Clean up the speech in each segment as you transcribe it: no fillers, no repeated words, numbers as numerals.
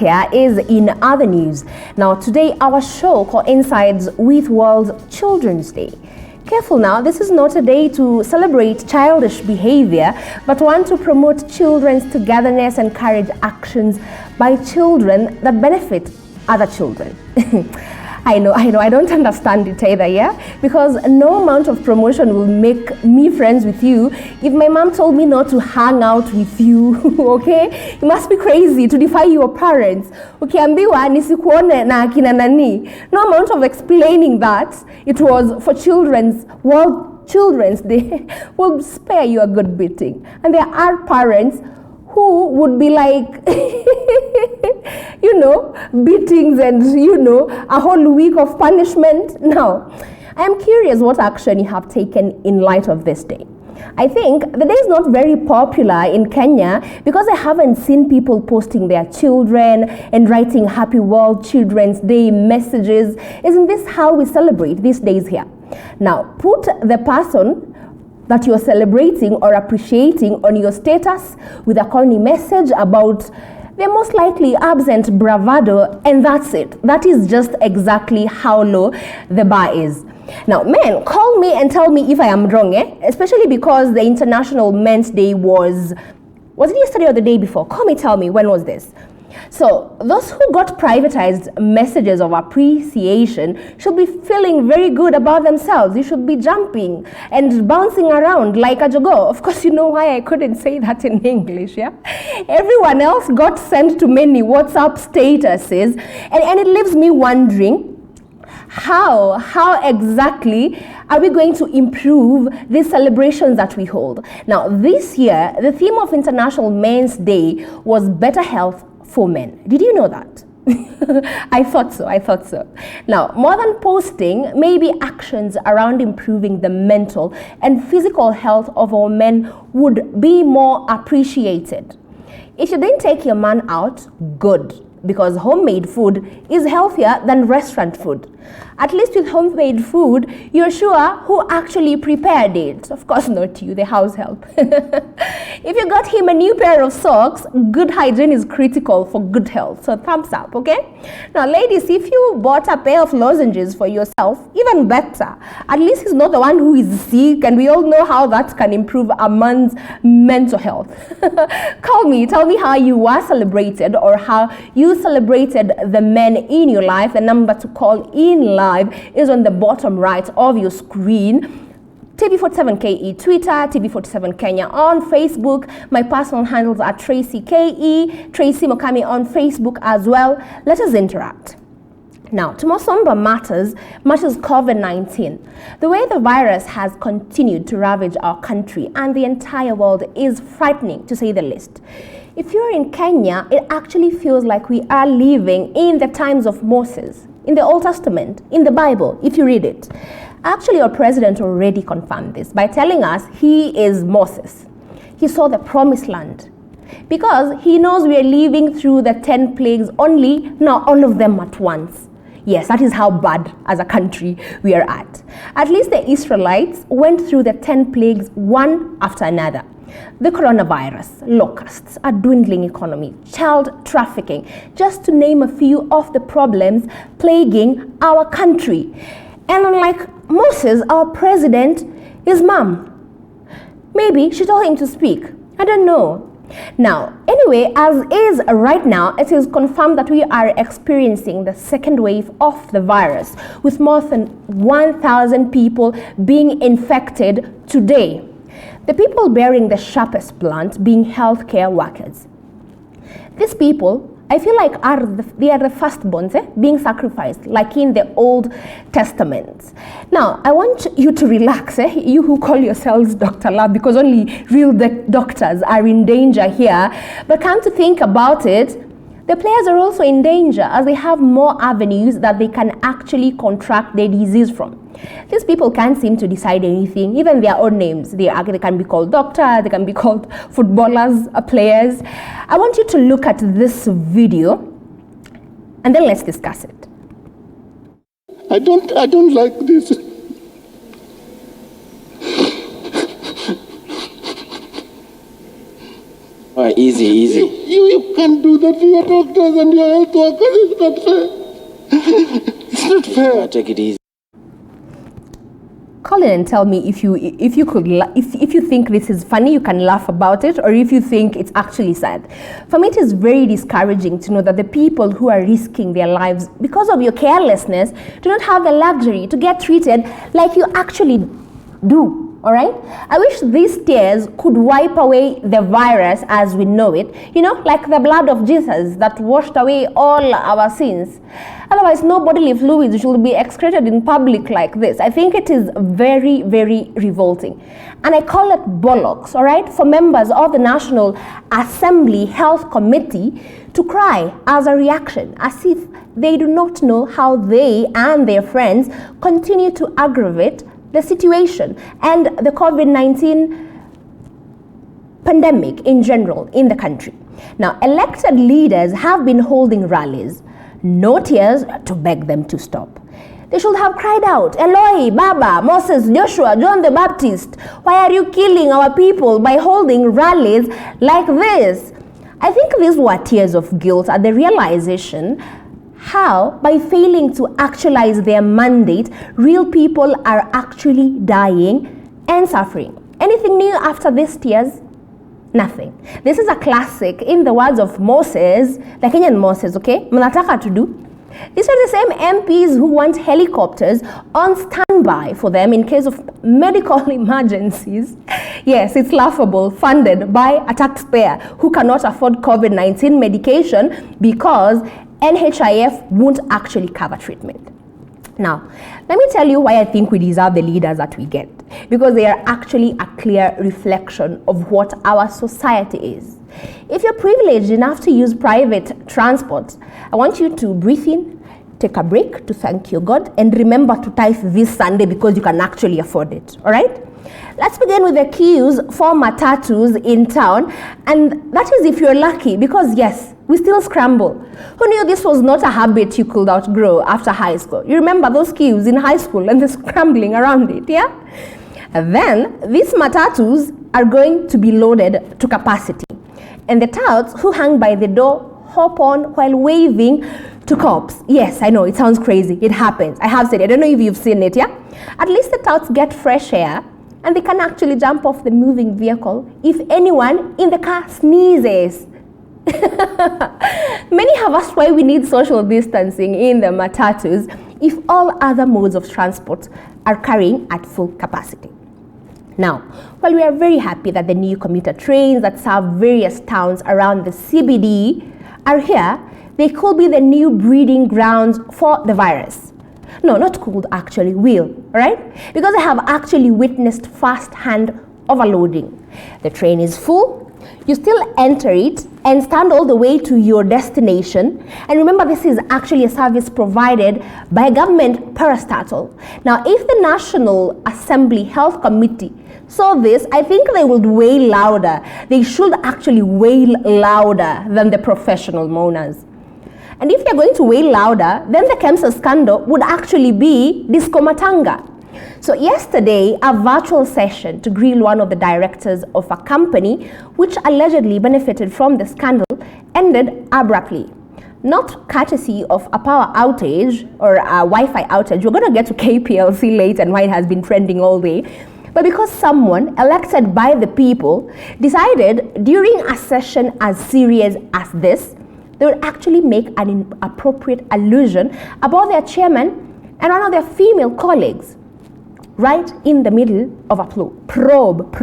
right here is in other news. Now today our show coincides with World Children's Day. Careful now, this is not a day to celebrate childish behavior, but one to promote children's togetherness and encourage actions by children that benefit other children. I know, I don't understand it either, yeah? Because no amount of promotion will make me friends with you if my mom told me not to hang out with you, okay? You must be crazy to defy your parents. Okay, ambiwa nisikuone na akina nani. No amount of explaining that it was for World Children's Day will spare you a good beating. And there are parents who would be like, beatings and, a whole week of punishment. Now, I'm curious what action you have taken in light of this day. I think the day is not very popular in Kenya because I haven't seen people posting their children and writing Happy World Children's Day messages. Isn't this how we celebrate these days here? Now, put the person that you're celebrating or appreciating on your status with a corny message about their most likely absent bravado, and that's it. That is just exactly how low the bar is. Now, men, call me and tell me if I am wrong, especially because the International Men's Day was it yesterday or the day before? Call me, tell me, when was this? So, those who got privatized messages of appreciation should be feeling very good about themselves. You should be jumping and bouncing around like a jogo. Of course, you know why I couldn't say that in English, yeah? Everyone else got sent to many WhatsApp statuses, and it leaves me wondering, how exactly are we going to improve these celebrations that we hold? Now, this year, the theme of International Men's Day was better health for men. Did you know that? I thought so. Now, more than posting, maybe actions around improving the mental and physical health of our men would be more appreciated. If you didn't take your man out, good, because homemade food is healthier than restaurant food. At least with homemade food, you're sure who actually prepared it. Of course not you, the house help. If you got him a new pair of socks, good hygiene is critical for good health. So thumbs up, okay? Now ladies, if you bought a pair of lozenges for yourself, even better. At least he's not the one who is sick, and we all know how that can improve a man's mental health. Call me, tell me how you were celebrated or how you celebrated the men in your life. The number to call in live is on the bottom right of your screen. TV47KE Twitter, TV47 Kenya on Facebook. My personal handles are Tracy KE, Tracy Mokami on Facebook as well. Let us interact. Now, to more somber matters COVID-19. The way the virus has continued to ravage our country and the entire world is frightening, to say the least. If you're in Kenya, it actually feels like we are living in the times of Moses, in the Old Testament, in the Bible, if you read it. Actually, our president already confirmed this by telling us he is Moses. He saw the promised land because he knows we are living through the 10 plagues only, not all of them at once. Yes, that is how bad as a country we are at. At least the Israelites went through the 10 plagues one after another. The coronavirus, locusts, a dwindling economy, child trafficking, just to name a few of the problems plaguing our country. And unlike Moses, our president, his mom, maybe she told him to speak. I don't know. Now, anyway, as is right now, it is confirmed that we are experiencing the second wave of the virus, with more than 1,000 people being infected today. The people bearing the sharpest blunt being healthcare workers. These people, I feel like they are the firstborns being sacrificed, like in the Old Testament. Now, I want you to relax, you who call yourselves Dr. Love, because only real doctors are in danger here. But come to think about it, the players are also in danger as they have more avenues that they can actually contract their disease from. These people can't seem to decide anything, even their own names. They can be called doctors, they can be called footballers, players. I want you to look at this video and then let's discuss it. I don't like this. Boy, easy. You can't do that to your doctors and your health workers. It's not fair. It's not fair. Take it easy. Call in and tell me if you think this is funny, you can laugh about it, or if you think it's actually sad. For me, it is very discouraging to know that the people who are risking their lives because of your carelessness do not have the luxury to get treated like you actually do. All right? I wish these tears could wipe away the virus as we know it, like the blood of Jesus that washed away all our sins. Otherwise, no bodily fluids should be excreted in public like this. I think it is very, very revolting. And I call it bollocks, all right, for members of the National Assembly Health Committee to cry as a reaction, as if they do not know how they and their friends continue to aggravate the situation and the COVID-19 pandemic in general in the country. Now, elected leaders have been holding rallies, no tears to beg them to stop. They should have cried out, Eloi, Baba, Moses, Joshua, John the Baptist, why are you killing our people by holding rallies like this? I think these were tears of guilt at the realization how, by failing to actualize their mandate, real people are actually dying and suffering. Anything new after these tears? Nothing. This is a classic in the words of Moses, the Kenyan Moses, okay? Mnataka to do. These are the same MPs who want helicopters on standby for them in case of medical emergencies. Yes, it's laughable, funded by a taxpayer who cannot afford COVID-19 medication because NHIF won't actually cover treatment. Now, let me tell you why I think we deserve the leaders that we get. Because they are actually a clear reflection of what our society is. If you're privileged enough to use private transport, I want you to breathe in, take a break to thank your God, and remember to tithe this Sunday because you can actually afford it. All right? Let's begin with the queues for matatus in town, and that is if you're lucky, because yes, we still scramble. Who knew this was not a habit you could outgrow after high school? You remember those queues in high school and the scrambling around it, yeah? And then these matatus are going to be loaded to capacity, and the touts who hang by the door hop on while waving to cops. Yes, I know, it sounds crazy. It happens. I have said it. I don't know if you've seen it, yeah? At least the touts get fresh air and they can actually jump off the moving vehicle if anyone in the car sneezes. Many have asked why we need social distancing in the matatus if all other modes of transport are carrying at full capacity. Now, while we are very happy that the new commuter trains that serve various towns around the CBD are here, they could be the new breeding grounds for the virus. No, not could, actually, will, right? Because I have actually witnessed first-hand overloading. The train is full, you still enter it and stand all the way to your destination. And remember, this is actually a service provided by a government parastatal. Now, if the National Assembly Health Committee saw this, I think they would wail louder. They should actually wail louder than the professional mourners. And if they're going to wail louder, then the KEMSA scandal would actually be Disco Matanga. So yesterday, a virtual session to grill one of the directors of a company which allegedly benefited from the scandal ended abruptly. Not courtesy of a power outage or a Wi-Fi outage. We're going to get to KPLC later and why it has been trending all day. But because someone elected by the people decided during a session as serious as this, they would actually make an inappropriate allusion about their chairman and one of their female colleagues right in the middle of a probe.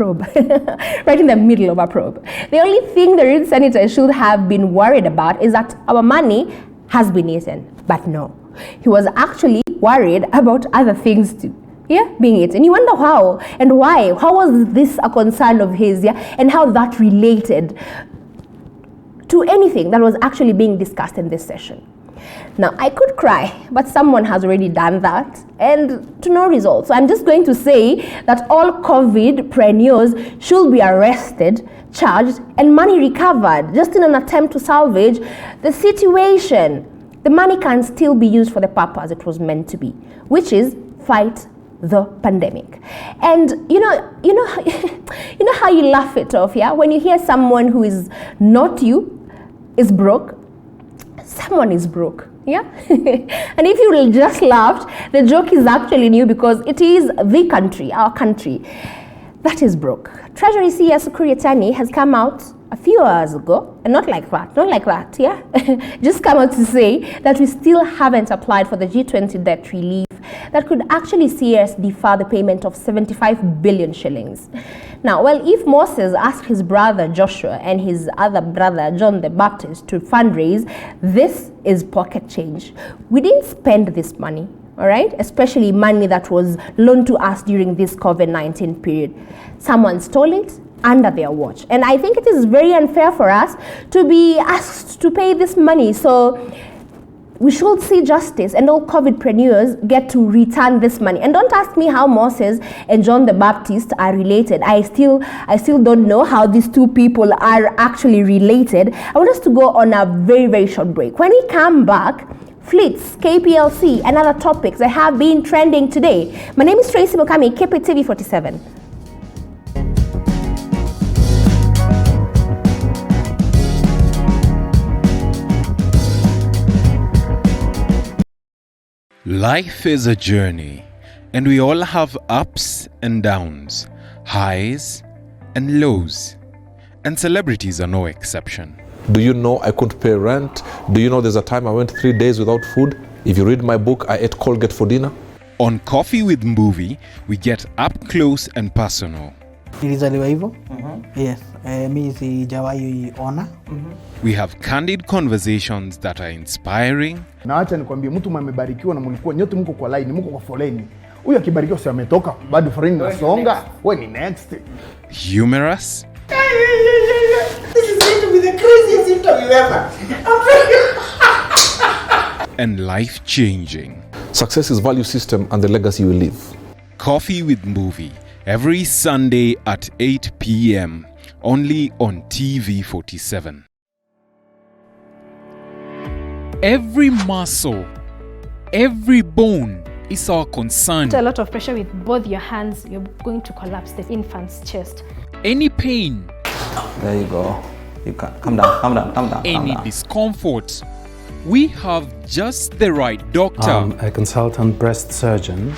Right in the middle of a probe. The only thing the real senator should have been worried about is that our money has been eaten. But no, he was actually worried about other things too. Yeah, being eaten. You wonder how and why. How was this a concern of his? Yeah, and how that related to anything that was actually being discussed in this session. Now, I could cry, but someone has already done that, and to no result. So I'm just going to say that all COVID-preneurs should be arrested, charged, and money recovered, just in an attempt to salvage the situation. The money can still be used for the purpose it was meant to be, which is fight the pandemic. And you know how you laugh it off, yeah? When you hear someone who is not you is broke, someone is broke. Yeah. And if you just laughed, the joke is actually new because it is the country, our country, that is broke. Treasury CS Kuriatani has come out a few hours ago, and not like that, yeah? Just come out to say that we still haven't applied for the G20 debt relief that could actually see us defer the payment of 75 billion shillings. Now, well, if Moses asked his brother Joshua and his other brother John the Baptist to fundraise, this is pocket change. We didn't spend this money, all right? Especially money that was loaned to us during this COVID-19 period. Someone stole it under their watch. And I think it is very unfair for us to be asked to pay this money. So we should see justice and all COVIDpreneurs get to return this money. And don't ask me how Moses and John the Baptist are related. I still don't know how these two people are actually related. I want us to go on a very, very short break. When we come back, fleets, KPLC, and other topics that have been trending today. My name is Tracy Mukami, keep it TV47. Life is a journey, and we all have ups and downs, highs and lows, and celebrities are no exception. Do you know I couldn't pay rent? Do you know there's a time I went 3 days without food? If you read my book, I ate Colgate for dinner. On Coffee with Movie, we get up close and personal. Nilizaliwa hivyo. Yes. Mimi sijawahi ona. We have candid conversations that are inspiring. Na acha nikwambie mtu mmebarikiwa na mlikuwa nyote mko kwa line, mko kwa foleni. Huyu akibarikiwa si ametoka, bado foleni inasonga. Wewe ni next. Humorous. This is going to be the craziest interview ever. And life-changing. Success is value system and the legacy you leave. Coffee with Movie, every Sunday at 8 p.m. only on TV47. Every muscle, every bone is our concern. A lot of pressure with both your hands, you're going to collapse the infant's chest. Any pain, there you go. You can calm down. Any discomfort, we have just the right doctor. I'm a consultant breast surgeon.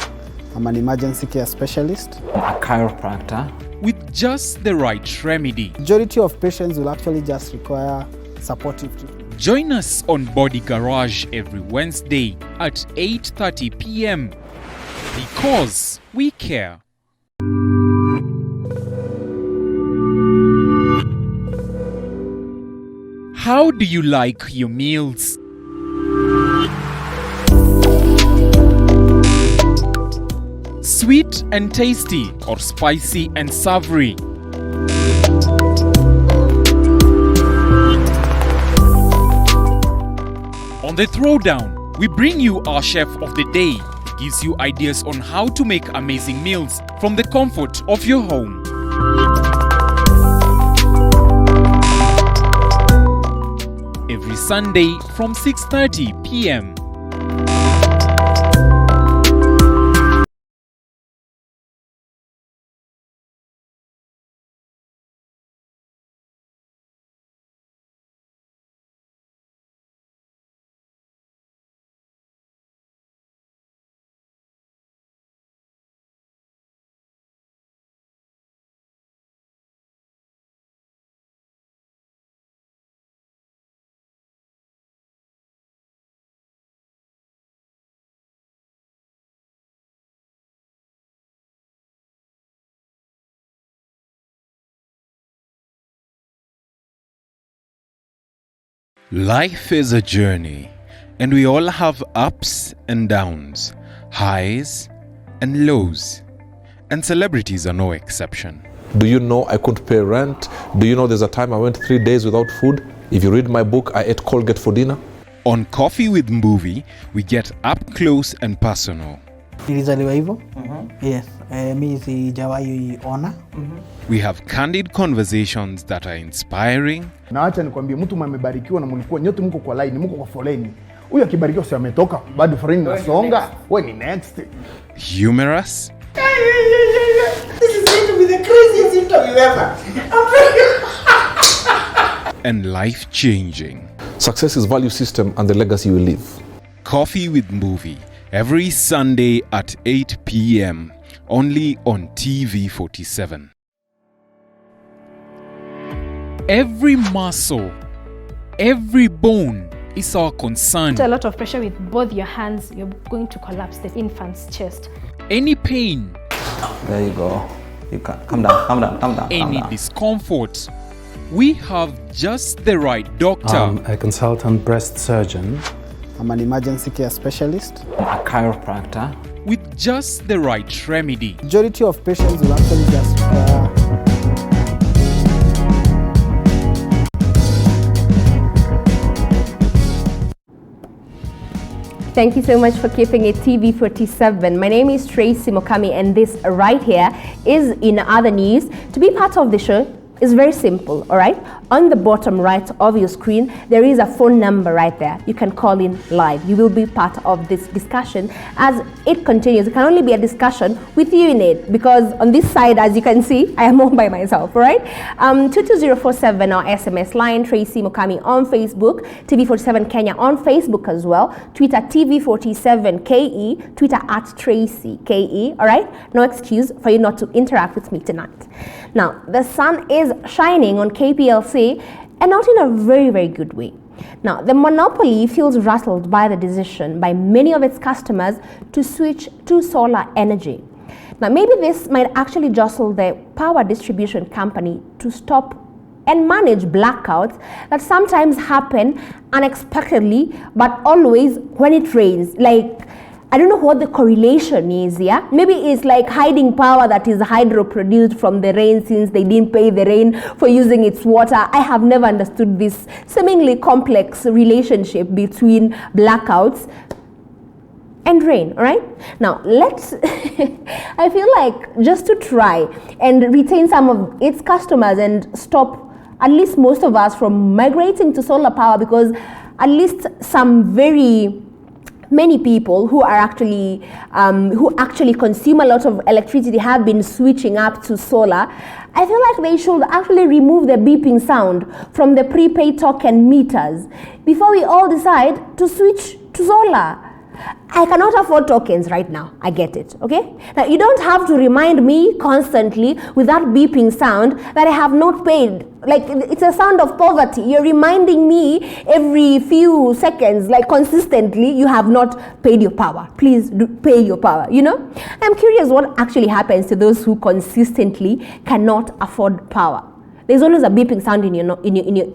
I'm an emergency care specialist. A chiropractor. With just the right remedy. Majority of patients will actually just require supportive treatment. Join us on Body Garage every Wednesday at 8:30 p.m. because we care. How do you like your meals? Sweet and tasty or spicy and savory? On the Throwdown, we bring you our chef of the day. He gives you ideas on how to make amazing meals from the comfort of your home. Every Sunday from 6:30 p.m. Life is a journey, and we all have ups and downs, highs and lows, and celebrities are no exception. Do you know I couldn't pay rent? Do you know there's a time I went 3 days without food? If you read my book, I ate Colgate for dinner. On Coffee with Movie, we get up close and personal. Nilizaliwa hivyo. Yes. Mimi sijawahi ona. We have candid conversations that are inspiring. Na acha nikwambie mtu mmebarikiwa na mlikuwa nyote mko kwa line, mko kwa foleni. Huyu akibarikiwa si ametoka, bado foleni inasonga. Wewe ni next. Humorous. This is going to be the craziest interview ever. And life-changing. Success is value system and the legacy you leave. Coffee with Movie, every Sunday at 8 p.m. only on TV 47. Every muscle, every bone is our concern. A lot of pressure with both your hands, you're going to collapse the infant's chest. Any pain, There you go. You can come down, come down, come down. Calm any down. discomfort, we have just the right doctor. I'm a consultant breast surgeon. I'm an emergency care specialist. A chiropractor. With just the right remedy. Majority of patients will actually just require Thank you so much for keeping it TV 47. My name is Tracy Mokami, and this right here is In Other News. To be part of the show is very simple, all right? On the bottom right of your screen, there is a phone number right there. You can call in live. You will be part of this discussion as it continues. It can only be a discussion with you in it, because on this side, as you can see, I am all by myself, all right? 22047 our SMS line, Tracy Mokami on Facebook, TV47 Kenya on Facebook as well, Twitter TV47KE, Twitter at Tracy KE, all right? No excuse for you not to interact with me tonight. Now, the sun is shining on KPLC, and not in a very, very good way. Now, the monopoly feels rattled by the decision by many of its customers to switch to solar energy. Now, maybe this might actually jostle the power distribution company to stop and manage blackouts that sometimes happen unexpectedly, but always when it rains. Like, I don't know what the correlation is, yeah? Maybe it's like hiding power that is hydro produced from the rain, since they didn't pay the rain for using its water. I have never understood this seemingly complex relationship between blackouts and rain, all right? Now, let's, I feel like just to try and retain some of its customers and stop at least most of us from migrating to solar power, because at least some very many people who are actually who consume a lot of electricity have been switching up to solar. I feel like they should actually remove the beeping sound from the prepaid token meters before we all decide to switch to solar. I cannot afford tokens right now. I get it, okay? Now, you don't have to remind me constantly with that beeping sound that I have not paid. Like, it's a sound of poverty. You're reminding me every few seconds, like consistently, you have not paid your power. Please do pay your power, you know? I'm curious what actually happens to those who consistently cannot afford power. There's always a beeping sound in your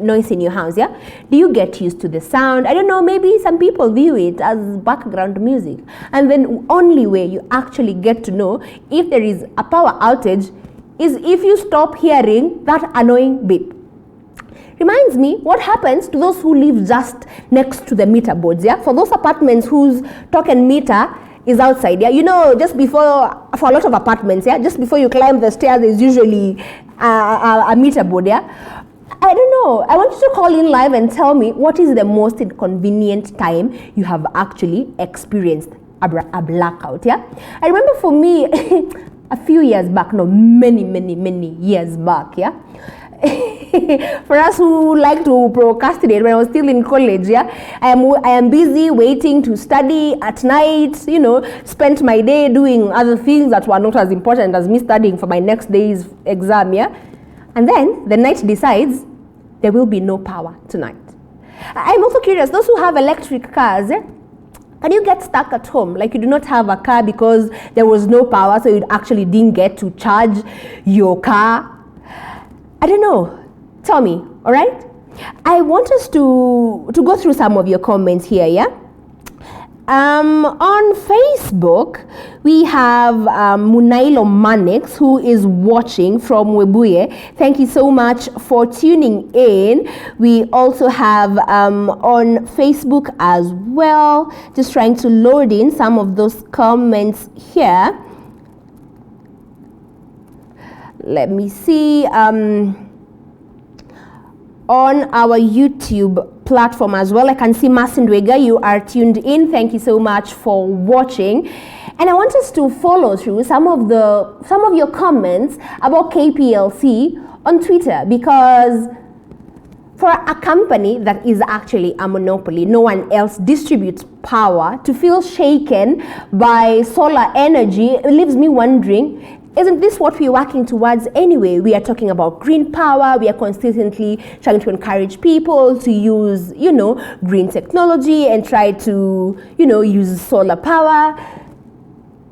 noise in your house, yeah? Do you get used to the sound? I don't know, maybe some people view it as background music. And then only way you actually get to know if there is a power outage is if you stop hearing that annoying beep. Reminds me, what happens to those who live just next to the meter boards, yeah? For those apartments whose token meter is outside, yeah? You know, just before, for a lot of apartments, yeah? Just before you climb the stairs, there's usually a meter board, yeah? I don't know. I want you to call in live and tell me what is the most inconvenient time you have actually experienced a blackout, yeah? I remember for me, a few years back, no, many years back, yeah? For us who like to procrastinate, when I was still in college, yeah, I am busy waiting to study at night, you know, spent my day doing other things that were not as important as me studying for my next day's exam, yeah. And then the night decides there will be no power tonight. I'm also curious, those who have electric cars, yeah, can you get stuck at home? Like, you do not have a car because there was no power, so you actually didn't get to charge your car. I don't know. Tell me, all right? I want us to go through some of your comments here, yeah? On Facebook, we have Munailo Manix, who is watching from Webuye. Thank you so much for tuning in. We also have on Facebook as well, just trying to load in some of those comments here. Let me see. On our YouTube platform as well, I can see Masindwega, you are tuned in. Thank you so much for watching. And I want us to follow through some of your comments about KPLC on Twitter, because for a company that is actually a monopoly, no one else distributes power, to feel shaken by solar energy, it leaves me wondering, isn't this what we're working towards anyway? We are talking about green power. We are consistently trying to encourage people to use, green technology and try to, use solar power.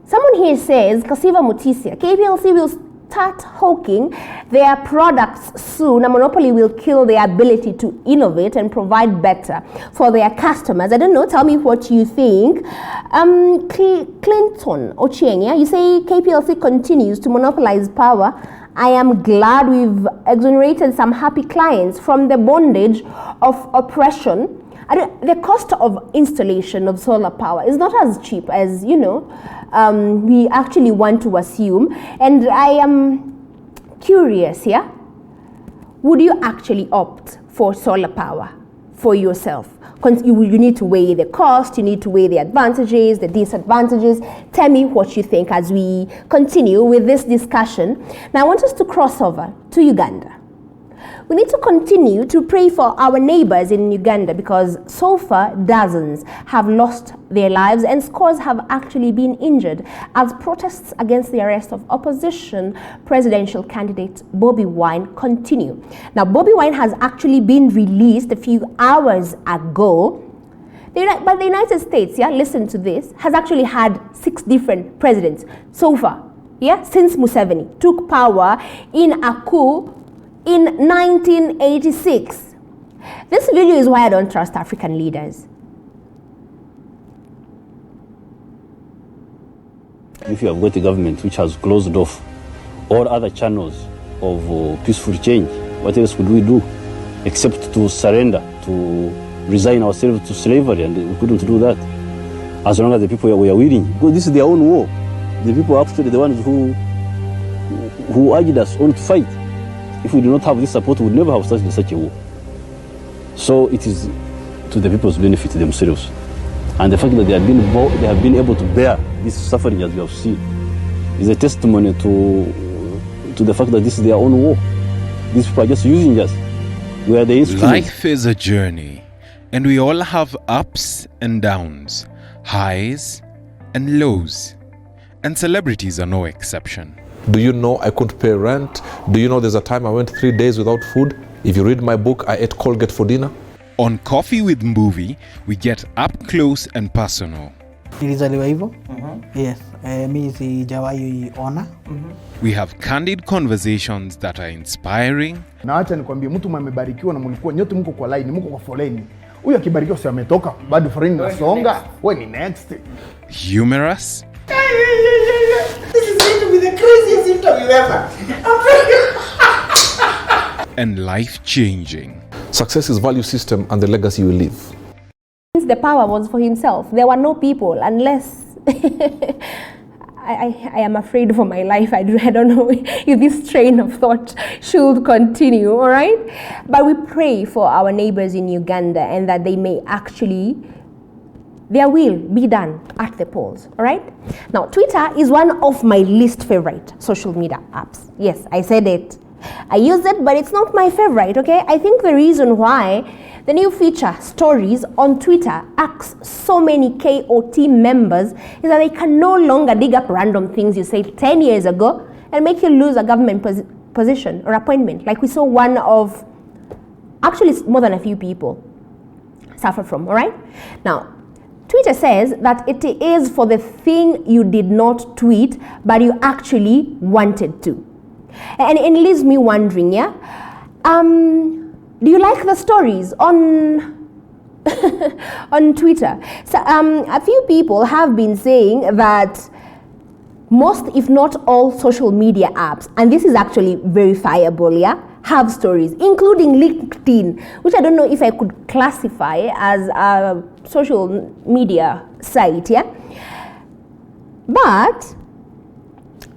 Someone here says, Kasiva Mutisia, KPLC will start hawking their products soon. A monopoly will kill their ability to innovate and provide better for their customers. I don't know, tell me what you think. Clinton Ochieng, you say KPLC continues to monopolize power. I am glad we've exonerated some happy clients from the bondage of oppression. The cost of installation of solar power is not as cheap as, we actually want to assume. And I am curious here, would you actually opt for solar power for yourself? You need to weigh the cost, you need to weigh the advantages, the disadvantages. Tell me what you think as we continue with this discussion. Now I want us to cross over to Uganda. We need to continue to pray for our neighbors in Uganda, because so far dozens have lost their lives and scores have actually been injured as protests against the arrest of opposition presidential candidate Bobi Wine continue. Now, Bobi Wine has actually been released a few hours ago. But the United States, listen to this, has actually had 6 different presidents so far, since Museveni took power in a coup in 1986. This video is why I don't trust African leaders. If you have got a government which has closed off all other channels of peaceful change, what else could we do except to surrender, to resign ourselves to slavery? And we couldn't do that as long as the people were willing, because this is their own war. The people are actually the ones who urged us on to fight. If we do not have this support, we would never have started such a war. So it is to the people's benefit themselves. And the fact that they have been able to bear this suffering, as we have seen, is a testimony to the fact that this is their own war. These people are just using us. We are the instruments. Life is a journey, and we all have ups and downs, highs and lows, and celebrities are no exception. Do you know I couldn't pay rent? Do you know there's a time I went 3 days without food? If you read my book, I ate Colgate for dinner. On Coffee with Mbuvi, we get up close and personal. Nilizaliwa hivyo. Yes, mimi sijawahi ona. We have candid conversations that are inspiring. Na acha nikwambie, mtu mmebarikiwa na mlikuwa nyote mko kwa line, mko kwa foleni. Huyu akibarikiwa si ametoka, bado foleni nasonga. Wewe ni next. Humorous. This is going to be the craziest interview ever. And life-changing. Success is value system and the legacy you leave. Since the power was for himself, there were no people unless... I am afraid for my life. I don't know if this train of thought should continue, all right? But we pray for our neighbors in Uganda and that they may actually... their will be done at the polls, all right? Now, Twitter is one of my least favorite social media apps. Yes, I said it. I use it, but it's not my favorite, okay? I think the reason why the new feature, Stories, on Twitter asks so many KOT members is that they can no longer dig up random things you said 10 years ago and make you lose a government position or appointment, like we saw one of, actually more than a few people suffer from, all right? Now, Twitter says that it is for the thing you did not tweet, but you actually wanted to. And it leaves me wondering, do you like the stories on on Twitter? So a few people have been saying that most, if not all, social media apps, and this is actually verifiable, have stories, including LinkedIn, which I don't know if I could classify as a social media site, But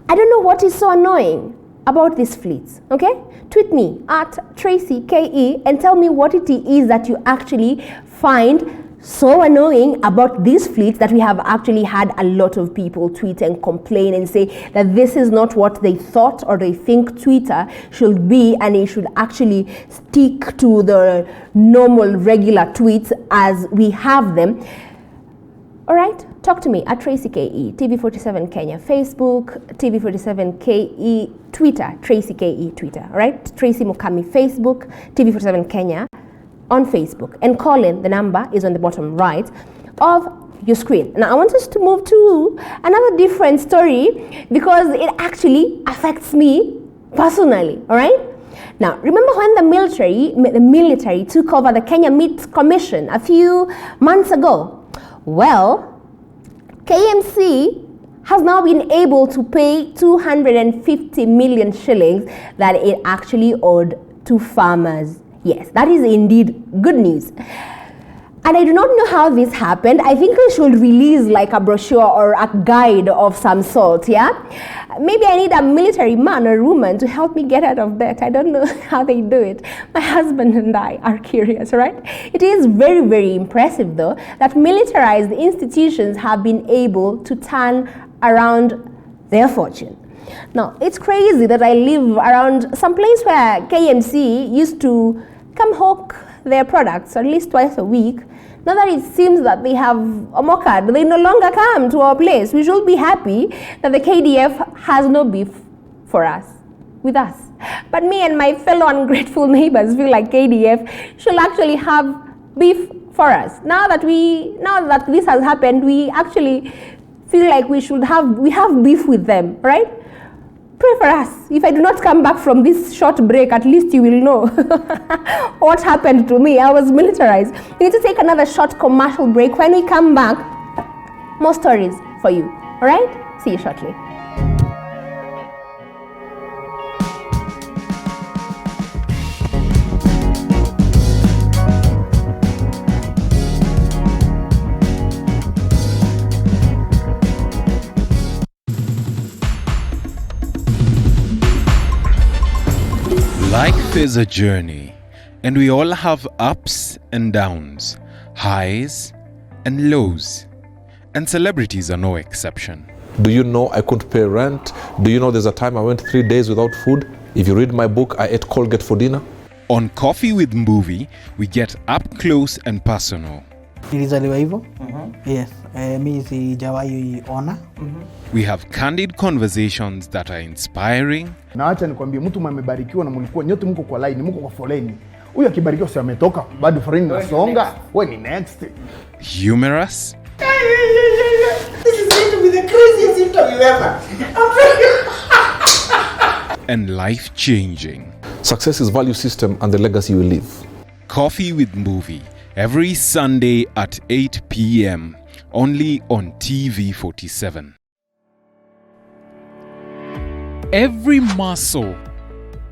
I don't know what is so annoying about these fleets, okay? Tweet me at Tracy KE and tell me what it is that you actually find so annoying about these fleets that we have actually had a lot of people tweet and complain and say that this is not what they thought or they think Twitter should be, and it should actually stick to the normal regular tweets as we have them. All right, talk to me at Tracy KE, TV47 Kenya, Facebook, TV47 KE, Twitter, Tracy KE, Twitter, all right? Tracy Mukami, Facebook, TV47 Kenya on Facebook, and call in. The number is on the bottom right of your screen. Now, I want us to move to another different story because it actually affects me personally, all right? Now, remember when the military took over the Kenya Meat Commission a few months ago? Well, KMC has now been able to pay 250 million shillings that it actually owed to farmers. Yes, that is indeed good news. And I do not know how this happened. I think they should release like a brochure or a guide of some sort, yeah? Maybe I need a military man or woman to help me get out of debt. I don't know how they do it. My husband and I are curious, right? It is very, very impressive though that militarized institutions have been able to turn around their fortune. Now, it's crazy that I live around some place where KMC used to come hawk their products at least twice a week. Now that it seems that they have a mockered, they no longer come to our place. We should be happy that the KDF has no beef with us. But me and my fellow ungrateful neighbors feel like KDF should actually have beef for us. Now that this has happened, we actually feel like we have beef with them, right? Pray for us. If I do not come back from this short break, at least you will know what happened to me. I was militarized. We need to take another short commercial break. When we come back, more stories for you. All right? See you shortly. Life is a journey, and we all have ups and downs, highs and lows, and celebrities are no exception. Do you know I couldn't pay rent? Do you know there's a time I went 3 days without food? If you read my book, I ate Colgate for dinner. On Coffee with Movie, we get up close and personal. Nilizaliwa hivyo. Yes. Mimi sijawahi ona. We have candid conversations that are inspiring. Na acha nikwambie, mtu mmebarikiwa na mlikuwa nyote mko kwa line, mko kwa foleni. Huyu akibarikiwa si ametoka, bado foleni nasonga. Wewe ni next. Humorous. This is going to be the craziest interview ever. And life-changing. Success is value system and the legacy you will leave. Coffee with Movie, every Sunday at 8 p.m. only on TV47. Every muscle,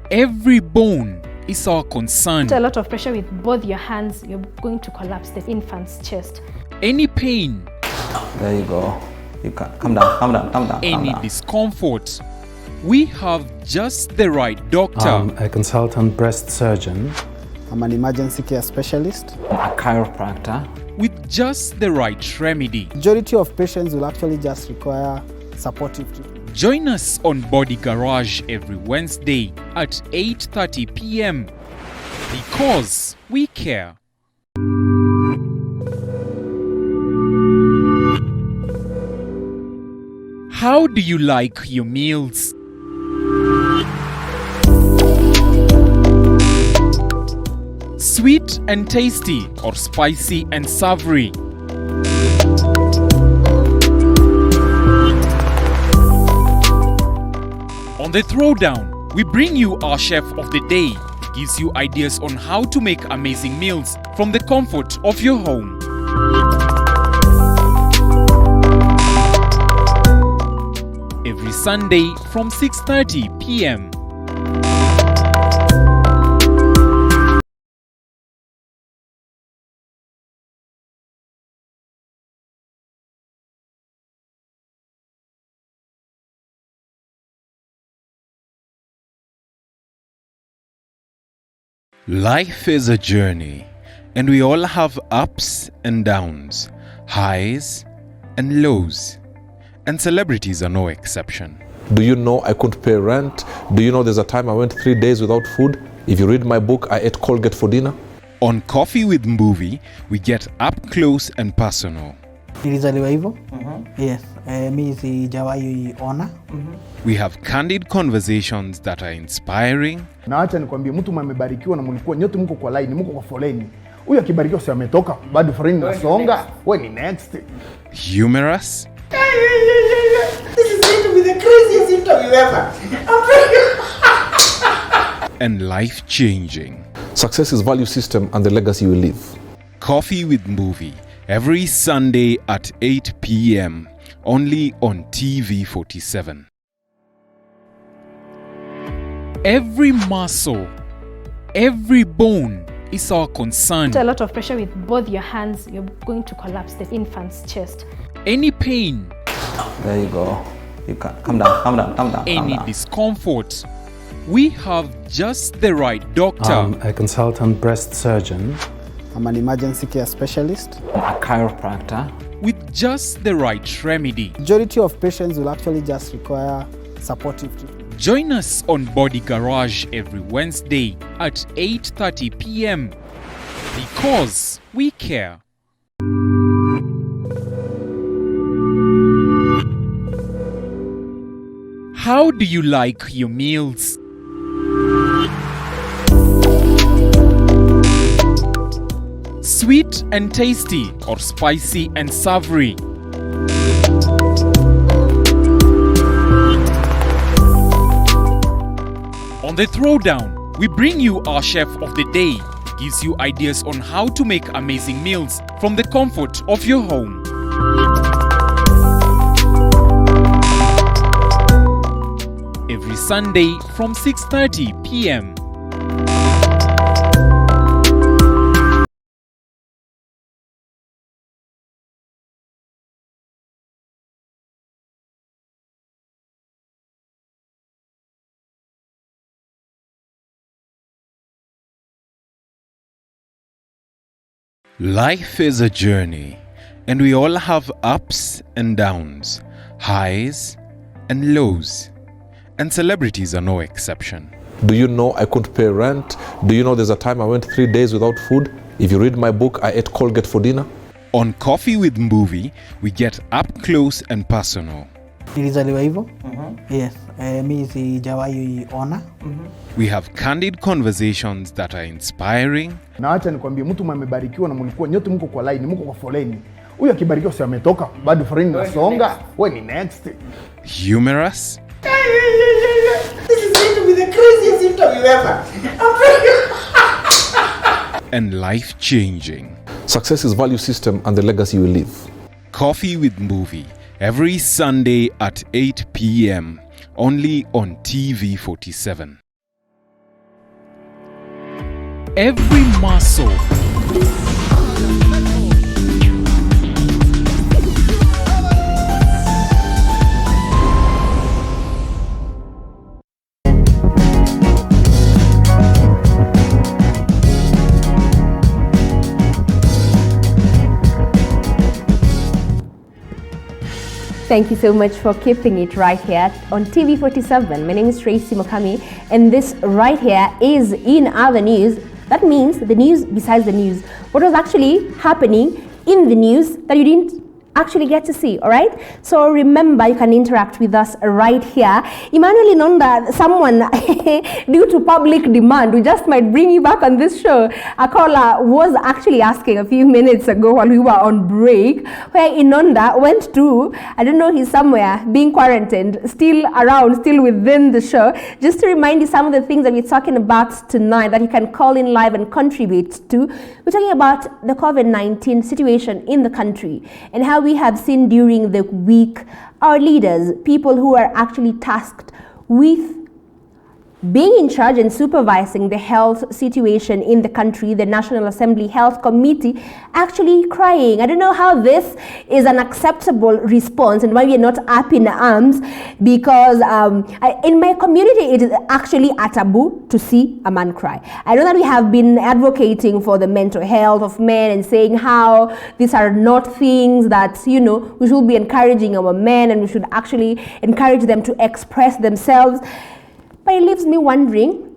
every bone is our concern. A lot of pressure with both your hands, you're going to collapse the infant's chest. Any pain, There you go. You can calm down, calm down, calm down. any discomfort, we have just the right doctor. I'm a consultant breast surgeon. I'm an emergency care specialist. A chiropractor. With just the right remedy. Majority of patients will actually just require supportive treatment. Join us on Body Garage every Wednesday at 8:30 p.m. because we care. How do you like your meals? Sweet and tasty or spicy and savory? On the Throwdown, we bring you our chef of the day. Gives you ideas on how to make amazing meals from the comfort of your home. Every Sunday from 6:30 p.m. Life is a journey, And we all have ups and downs, highs and lows. And celebrities are no exception. Do you know I couldn't pay rent? Do you know there's a time I went 3 days without food? If you read my book, I ate Colgate for dinner. On Coffee with Movie, we get up close and personal. Nilizaliwa hivyo. Yes. Mi sijawahi ona. We have candid conversations that are inspiring. Na acha nikwambie, mtu amebarikiwa na mlikuwa nyote mko kwa line, mko kwa foleni. Huyu akibarikiwa si ametoka, bado foleni inasonga. Wewe ni next. Humorous. This is going to be the craziest interview ever. And life-changing. Success is value system and the legacy you leave. Coffee with Movie, every Sunday at 8 p.m. only on TV 47. Every muscle, every bone is our concern. A lot of pressure with both your hands, you're going to collapse the infant's chest. Any pain, There you go. You can come down, come down, come down. any discomfort, we have just the right doctor. I'm a consultant breast surgeon. I'm an emergency care specialist. A chiropractor. With just the right remedy. Majority of patients will actually just require supportive treatment. Join us on Body Garage every Wednesday at 8:30 p.m. because we care. How do you like your meals? Sweet and tasty or spicy and savory? On the Throwdown, we bring you our chef of the day, gives you ideas on how to make amazing meals from the comfort of your home. Every Sunday from 6:30 p.m. Life is a journey, and we all have ups and downs, highs and lows. And celebrities are no exception. Do you know I couldn't pay rent? Do you know there's a time I went 3 days without food? If you read my book, I ate Colgate for dinner. On Coffee with Movie, we get up close and personal. Nilizaliwa hivyo. Yes. Mi sijawahi ona. We have candid conversations that are inspiring. Na acha nikwambie, mtu amebarikiwa na mlikuwa nyote mko kwa line, mko kwa foleni. Huyu akibarikiwa si ametoka, bado foleni inasonga. Wewe ni next. Humorous. This is going to be the craziest interview ever. And life-changing. Success is value system and the legacy you leave. Coffee with Movie, every Sunday at 8 p.m. only on TV 47. Every muscle, Thank you so much for keeping it right here on TV 47. My name is Tracy Mokami, and this right here is In Other News. That means the news besides the news. What was actually happening in the news that you didn't actually get to see, all right? So remember, you can interact with us right here. Emmanuel Inonda, someone, due to public demand, we just might bring you back on this show. A caller was actually asking a few minutes ago while we were on break, where Inonda went to, I don't know, he's somewhere being quarantined, still around, still within the show, just to remind you some of the things that we're talking about tonight that you can call in live and contribute to. We're talking about the COVID-19 situation in the country and how we have seen during the week our leaders, people who are actually tasked with being in charge and supervising the health situation in the country, the National Assembly Health Committee, actually crying. I don't know how this is an acceptable response and why we are not up in arms, because in my community it is actually a taboo to see a man cry. I know that we have been advocating for the mental health of men and saying how these are not things that, you know, we should be encouraging our men, and we should actually encourage them to express themselves. But it leaves me wondering,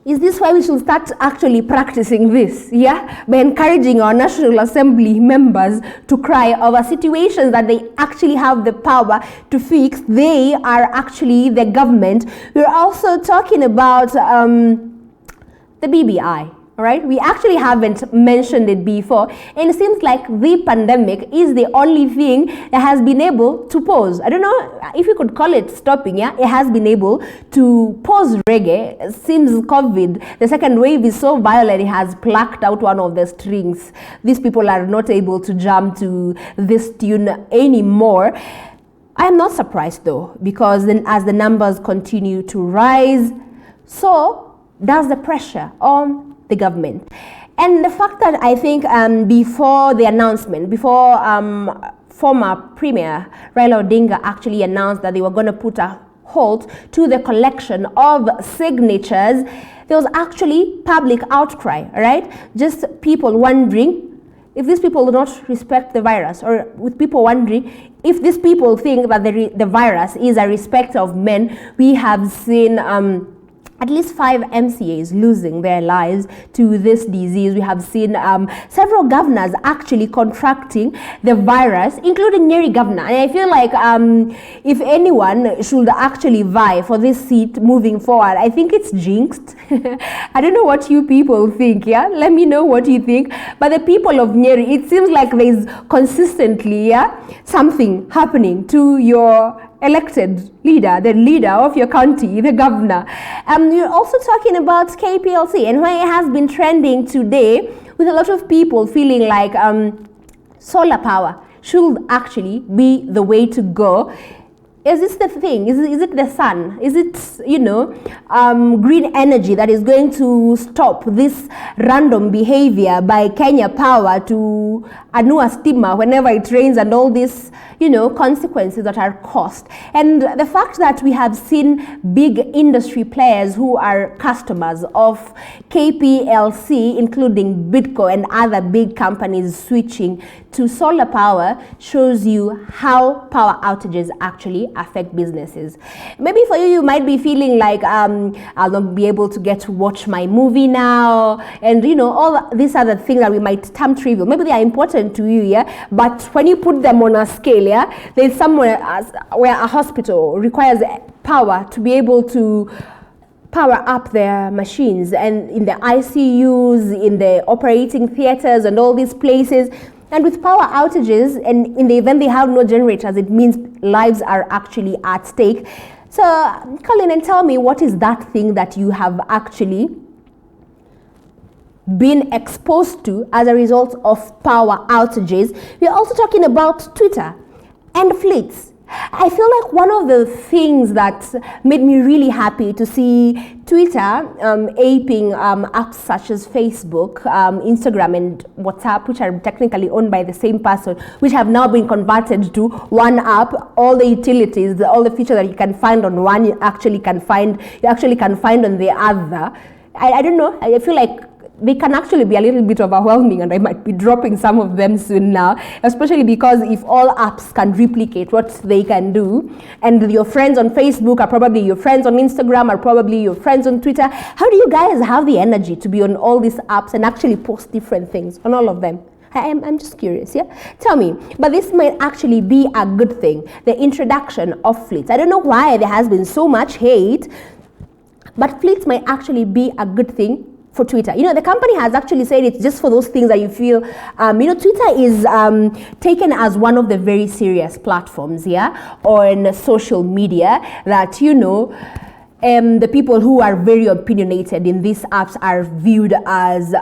is this why we should start actually practicing this? Yeah, by encouraging our National Assembly members to cry over situations that they actually have the power to fix. They are actually the government. We're also talking about the BBI. Right? We actually haven't mentioned it before, and it seems like the pandemic is the only thing that has been able to pause. I don't know if you could call it stopping, yeah? It has been able to pause reggae. It seems COVID, the second wave is so violent, it has plucked out one of the strings. These people are not able to jam to this tune anymore. I am not surprised though, because then as the numbers continue to rise, so does the pressure on the government. And the fact that I think before the announcement, before former Premier Raila Odinga actually announced that they were going to put a halt to the collection of signatures, there was actually public outcry, right? Just people wondering if these people do not respect the virus, or with people wondering if these people think that the virus is a respect of men. We have seen at least 5 MCAs losing their lives to this disease. We have seen several governors actually contracting the virus, including Nyeri governor. And I feel like if anyone should actually vie for this seat moving forward, I think it's jinxed. I don't know what you people think, yeah? Let me know what you think. But the people of Nyeri, it seems like there's consistently, yeah, something happening to your elected leader, the leader of your county, the governor. You're also talking about KPLC and why it has been trending today, with a lot of people feeling like solar power should actually be the way to go. Is this the thing? Is it the sun? Is it, you know, green energy that is going to stop this random behavior by Kenya Power to Anua Stima whenever it rains, and all these, you know, consequences that are caused? And the fact that we have seen big industry players who are customers of KPLC, including Bidco and other big companies, switching to solar power shows you how power outages actually affect businesses. Maybe for you, you might be feeling like I'll not be able to get to watch my movie now, and you know, all these other things that we might term trivial. Maybe they are important to you, yeah, but when you put them on a scale, yeah, there's somewhere where a hospital requires power to be able to power up their machines, and in the ICUs, in the operating theaters and all these places. And with power outages, and in the event they have no generators, it means lives are actually at stake. So call in and tell me, what is that thing that you have actually been exposed to as a result of power outages? We're also talking about Twitter and fleets. I feel like one of the things that made me really happy to see Twitter aping apps such as Facebook, Instagram and WhatsApp, which are technically owned by the same person, which have now been converted to one app. All the utilities, all the features that you can find on one, you actually can find on the other. I don't know, I feel like they can actually be a little bit overwhelming, and I might be dropping some of them soon now, especially because if all apps can replicate what they can do, and your friends on Facebook are probably your friends on Instagram, are probably your friends on Twitter, how do you guys have the energy to be on all these apps and actually post different things on all of them? I'm just curious, yeah? Tell me. But this might actually be a good thing, the introduction of fleets. I don't know why there has been so much hate, but fleets might actually be a good thing for Twitter. You know, the company has actually said it's just for those things that you feel, you know, Twitter is taken as one of the very serious platforms, yeah, on social media that, you know, the people who are very opinionated in these apps are viewed as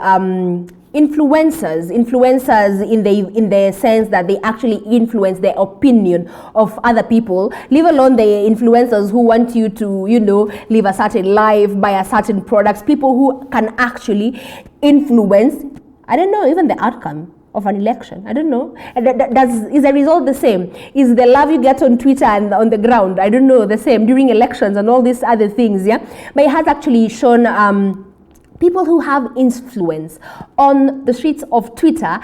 influencers in the sense that they actually influence the opinion of other people, leave alone the influencers who want you to, live a certain life, buy a certain products, people who can actually influence, I don't know, even the outcome of an election. I don't know. Is the result the same? Is the love you get on Twitter and on the ground, I don't know, the same during elections and all these other things, yeah? But it has actually shown people who have influence on the streets of Twitter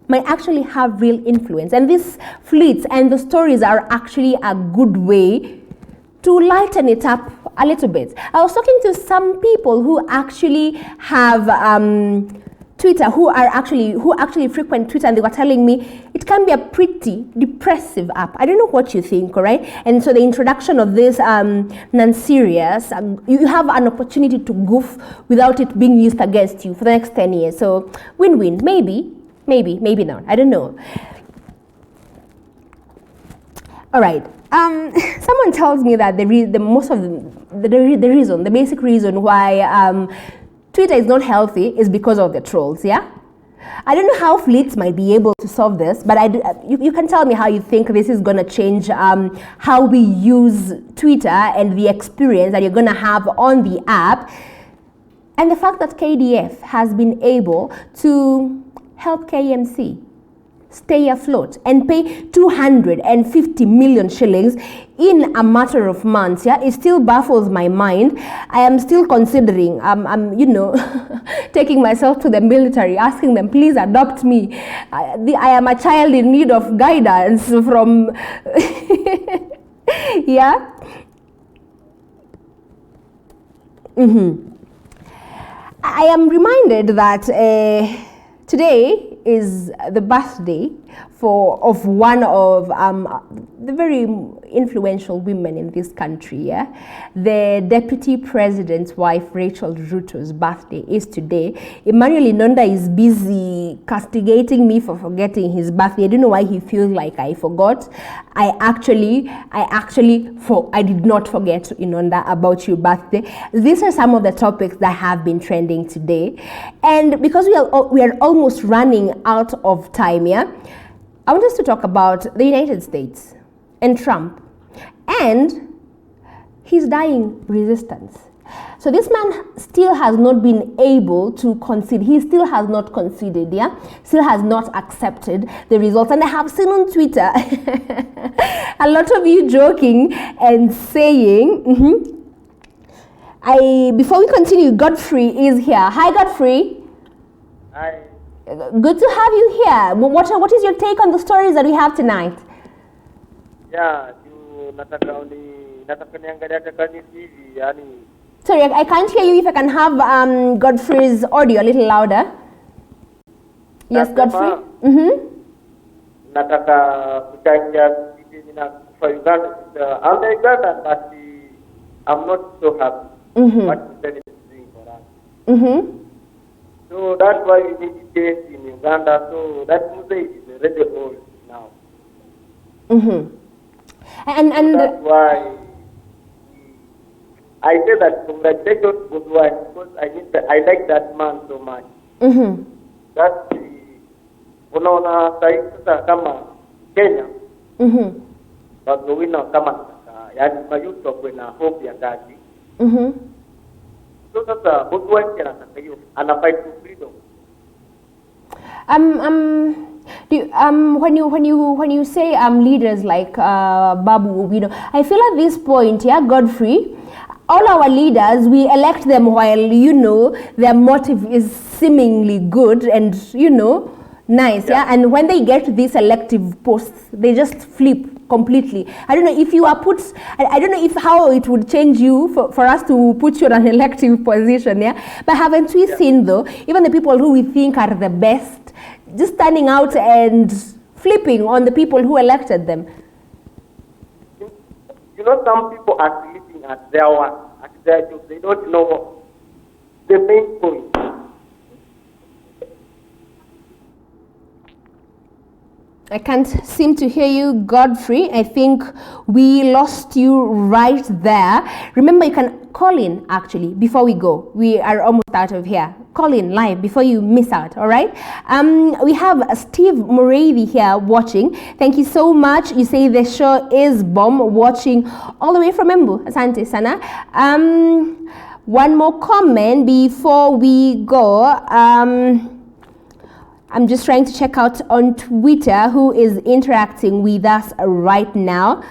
might actually have real influence. And these fleets and the stories are actually a good way to lighten it up a little bit. I was talking to some people who actually have Twitter, who actually frequent Twitter, and they were telling me it can be a pretty depressive app. I don't know what you think, all right? And so the introduction of this non-serious, you have an opportunity to goof without it being used against you for the next 10 years. So win-win, maybe not. I don't know. All right. Someone tells me that the basic reason why Twitter is not healthy is because of the trolls, yeah? I don't know how fleets might be able to solve this, but you can tell me how you think this is going to change how we use Twitter and the experience that you're going to have on the app. And the fact that KDF has been able to help KMC stay afloat and pay 250 million shillings in a matter of months, yeah, it still baffles my mind. I am still considering, taking myself to the military, asking them, please adopt me. I am a child in need of guidance from, yeah. I am reminded that today is the birthday of one of the very influential women in this country, yeah? The Deputy President's wife, Rachel Ruto's birthday is today. Emmanuel Inonda is busy castigating me for forgetting his birthday. I don't know why he feels like I forgot. I did not forget, Inonda, about your birthday. These are some of the topics that have been trending today. And because we are almost running out of time, yeah? I want us to talk about the United States and Trump and his dying resistance. So this man still has not been able to concede. He still has not conceded, yeah? Still has not accepted the results. And I have seen on Twitter a lot of you joking and saying, before we continue, Godfrey is here. Hi, Godfrey. Hi. Good to have you here. What is your take on the stories that we have tonight? Yeah, sorry, I can't hear you. If I can have Godfrey's audio a little louder. Yes, Godfrey. Nataka kuchangia for Uganda. I'm the Uganda, but I'm not so happy. What the is doing for us. So that's why we need change in Uganda. So that message is already old now. And so that's why I say that congratulations to Budwai, because I like that man so much. That's unaona sasa kama Kenya. Wagowina kama yani mayuth wakwe na hope ya kazi. So sasa Budwai anataka hiyo ana fight for freedom. When you say leaders like Babu, I feel at this point, yeah, Godfrey, all our leaders, we elect them while their motive is seemingly good and nice, yeah. And when they get these elective posts, they just flip completely. I don't know if you are put. I don't know if how it would change you for us to put you in an elective position, yeah. But haven't we seen though, even the people who we think are the best, just standing out and flipping on the people who elected them? Some people are sleeping at their work, at their job. They don't know the main point. I can't seem to hear you, Godfrey. I think we lost you right there. Remember, you can call in actually before we go. We are almost out of here. Call in live before you miss out, all right? We have Steve Moravi here watching. Thank you so much. You say the show is bomb, watching all the way from Embu. Asante sana. One more comment before we go. I'm just trying to check out on Twitter who is interacting with us right now.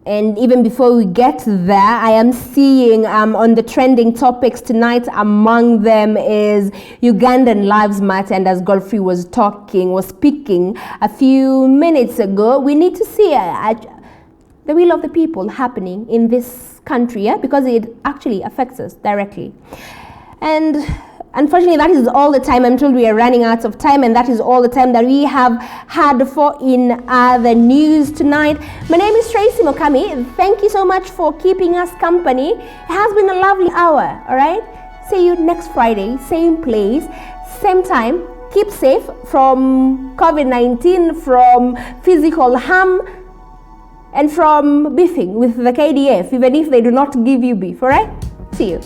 And even before we get there, I am seeing on the trending topics tonight, among them is Ugandan Lives Matter. And as Godfrey was speaking a few minutes ago, we need to see the will of the people happening in this country, because it actually affects us directly. And unfortunately, that is all the time. I'm told we are running out of time, and that is all the time that we have had for in the news tonight. My name is Tracy Mokami. Thank you so much for keeping us company. It has been a lovely hour, all right? See you next Friday, same place, same time. Keep safe from COVID-19, from physical harm, and from beefing with the KDF, even if they do not give you beef, all right? See you.